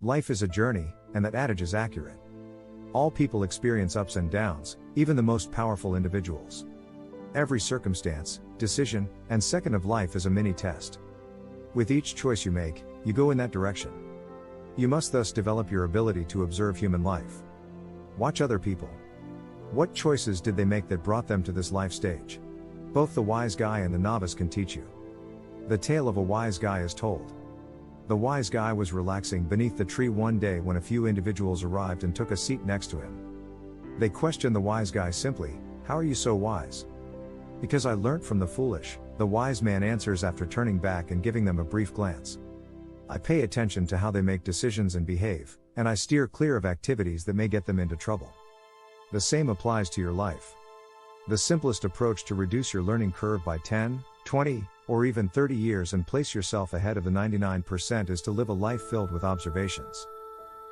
Life is a journey, and that adage is accurate. All people experience ups and downs, even the most powerful individuals. Every circumstance, decision, and second of life is a mini test. With each choice you make, you go in that direction. You must thus develop your ability to observe human life. Watch other people. What choices did they make that brought them to this life stage? Both the wise guy and the novice can teach you. The tale of a wise guy is told. The wise guy was relaxing beneath the tree one day when a few individuals arrived and took a seat next to him. They questioned the wise guy simply, "How are you so wise?" "Because I learnt from the foolish," the wise man answers after turning back and giving them a brief glance. "I pay attention to how they make decisions and behave, and I steer clear of activities that may get them into trouble." The same applies to your life. The simplest approach to reduce your learning curve by 10, 20, or even 30 years and place yourself ahead of the 99% is to live a life filled with observations.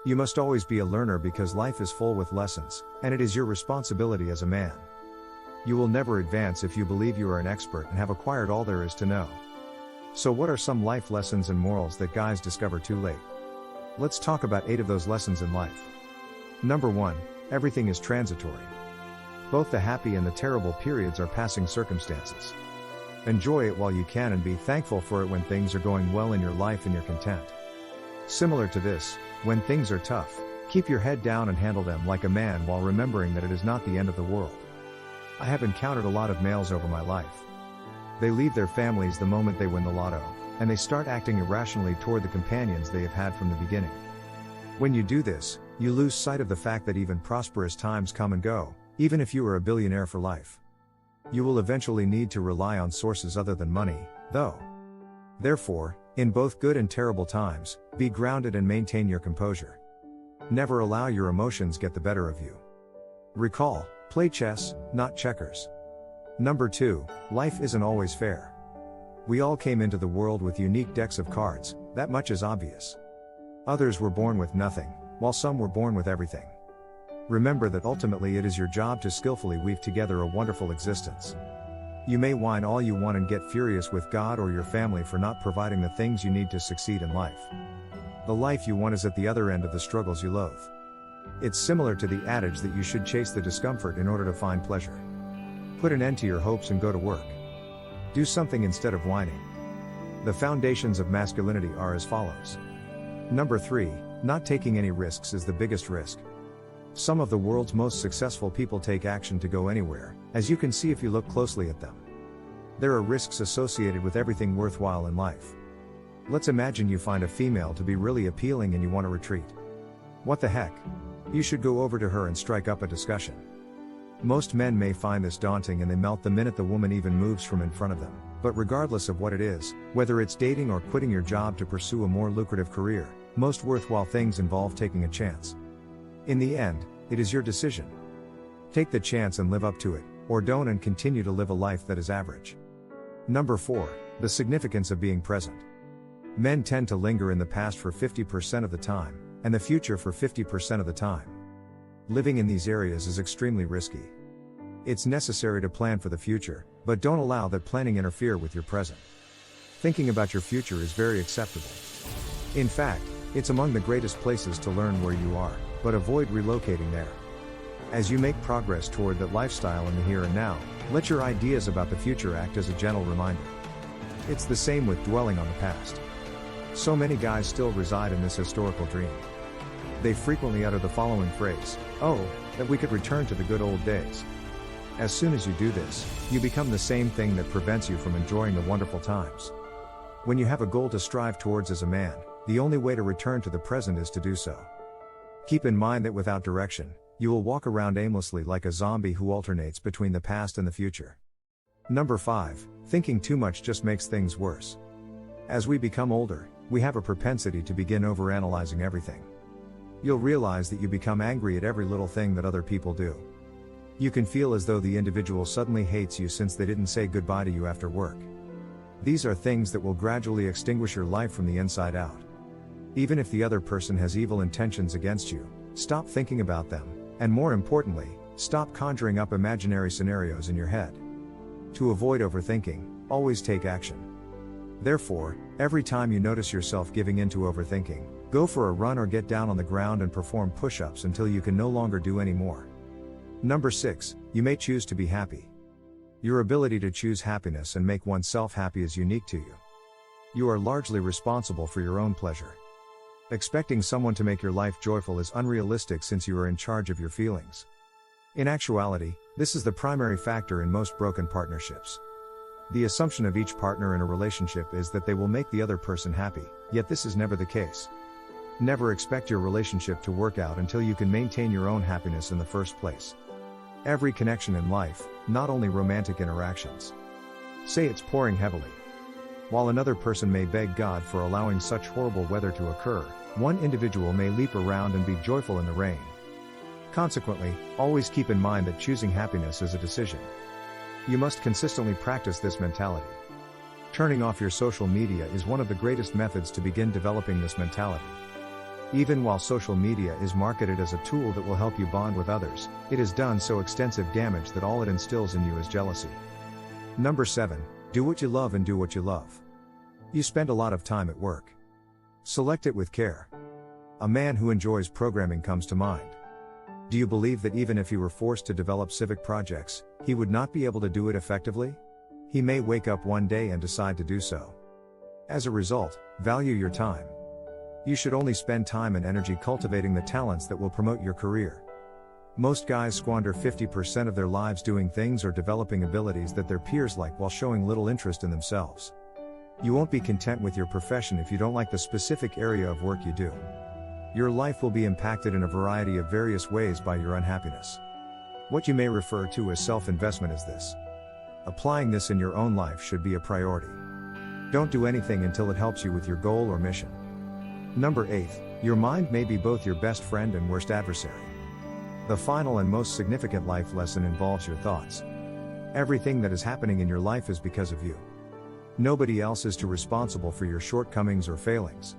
You must always be a learner because life is full with lessons, and it is your responsibility as a man. You will never advance if you believe you are an expert and have acquired all there is to know. So what are some life lessons and morals that guys discover too late? Let's talk about 8 of those lessons in life. Number 1, everything is transitory. Both the happy and the terrible periods are passing circumstances. Enjoy it while you can and be thankful for it when things are going well in your life and you're content. Similar to this, when things are tough, keep your head down and handle them like a man while remembering that it is not the end of the world. I have encountered a lot of males over my life. They leave their families the moment they win the lotto, and they start acting irrationally toward the companions they have had from the beginning. When you do this, you lose sight of the fact that even prosperous times come and go, even if you are a billionaire for life. You will eventually need to rely on sources other than money, though. Therefore, in both good and terrible times, be grounded and maintain your composure. Never allow your emotions get the better of you. Recall, play chess, not checkers. Number 2, life isn't always fair. We all came into the world with unique decks of cards, that much is obvious. Others were born with nothing, while some were born with everything. Remember that ultimately it is your job to skillfully weave together a wonderful existence. You may whine all you want and get furious with God or your family for not providing the things you need to succeed in life. The life you want is at the other end of the struggles you loathe. It's similar to the adage that you should chase the discomfort in order to find pleasure. Put an end to your hopes and go to work. Do something instead of whining. The foundations of masculinity are as follows. Number 3, not taking any risks is the biggest risk. Some of the world's most successful people take action to go anywhere, as you can see if you look closely at them. There are risks associated with everything worthwhile in life. Let's imagine you find a female to be really appealing and you want to retreat. What the heck? You should go over to her and strike up a discussion. Most men may find this daunting and they melt the minute the woman even moves from in front of them, but regardless of what it is, whether it's dating or quitting your job to pursue a more lucrative career, most worthwhile things involve taking a chance. In the end, it is your decision. Take the chance and live up to it, or don't and continue to live a life that is average. Number 4, the significance of being present. Men tend to linger in the past for 50% of the time, and the future for 50% of the time. Living in these areas is extremely risky. It's necessary to plan for the future, but don't allow that planning interfere with your present. Thinking about your future is very acceptable. In fact, it's among the greatest places to learn where you are, but avoid relocating there. As you make progress toward that lifestyle in the here and now, let your ideas about the future act as a gentle reminder. It's the same with dwelling on the past. So many guys still reside in this historical dream. They frequently utter the following phrase, "Oh, that we could return to the good old days." As soon as you do this, you become the same thing that prevents you from enjoying the wonderful times. When you have a goal to strive towards as a man, the only way to return to the present is to do so. Keep in mind that without direction, you will walk around aimlessly like a zombie who alternates between the past and the future. Number 5, thinking too much just makes things worse. As we become older, we have a propensity to begin overanalyzing everything. You'll realize that you become angry at every little thing that other people do. You can feel as though the individual suddenly hates you since they didn't say goodbye to you after work. These are things that will gradually extinguish your life from the inside out. Even if the other person has evil intentions against you, stop thinking about them, and more importantly, stop conjuring up imaginary scenarios in your head. To avoid overthinking, always take action. Therefore, every time you notice yourself giving in to overthinking, Go for a run or get down on the ground and perform push-ups until you can no longer do any more. Number 6, you may choose to be happy. Your ability to choose happiness and make oneself happy is unique to you. You are largely responsible for your own pleasure. Expecting someone to make your life joyful is unrealistic since you are in charge of your feelings. In actuality, this is the primary factor in most broken partnerships. The assumption of each partner in a relationship is that they will make the other person happy, yet this is never the case. Never expect your relationship to work out until you can maintain your own happiness in the first place. Every connection in life, not only romantic interactions. Say it's pouring heavily. While another person may beg God for allowing such horrible weather to occur, one individual may leap around and be joyful in the rain. Consequently, always keep in mind that choosing happiness is a decision. You must consistently practice this mentality. Turning off your social media is one of the greatest methods to begin developing this mentality. Even while social media is marketed as a tool that will help you bond with others, it has done so extensive damage that all it instills in you is jealousy. Number 7, do what you love and do what you love. You spend a lot of time at work. Select it with care. A man who enjoys programming comes to mind. Do you believe that even if he were forced to develop civic projects, he would not be able to do it effectively? He may wake up one day and decide to do so. As a result, value your time. You should only spend time and energy cultivating the talents that will promote your career. Most guys squander 50% of their lives doing things or developing abilities that their peers like while showing little interest in themselves. You won't be content with your profession if you don't like the specific area of work you do. Your life will be impacted in a variety of various ways by your unhappiness. What you may refer to as self-investment is this. Applying this in your own life should be a priority. Don't do anything until it helps you with your goal or mission. Number 8, your mind may be both your best friend and worst adversary. The final and most significant life lesson involves your thoughts. Everything that is happening in your life is because of you. Nobody else is responsible for your shortcomings or failings.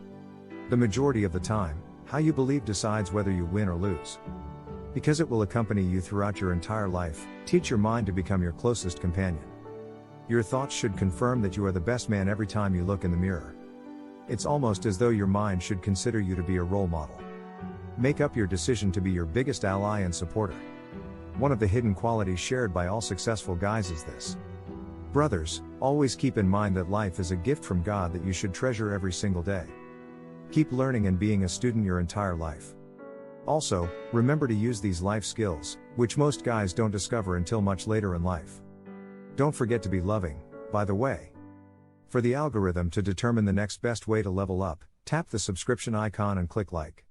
The majority of the time, how you believe decides whether you win or lose. Because it will accompany you throughout your entire life, teach your mind to become your closest companion. Your thoughts should confirm that you are the best man every time you look in the mirror. It's almost as though your mind should consider you to be a role model. Make up your decision to be your biggest ally and supporter. One of the hidden qualities shared by all successful guys is this. Brothers, always keep in mind that life is a gift from God that you should treasure every single day. Keep learning and being a student your entire life. Also, remember to use these life skills, which most guys don't discover until much later in life. Don't forget to be loving, by the way. For the algorithm to determine the next best way to level up, tap the subscription icon and click like.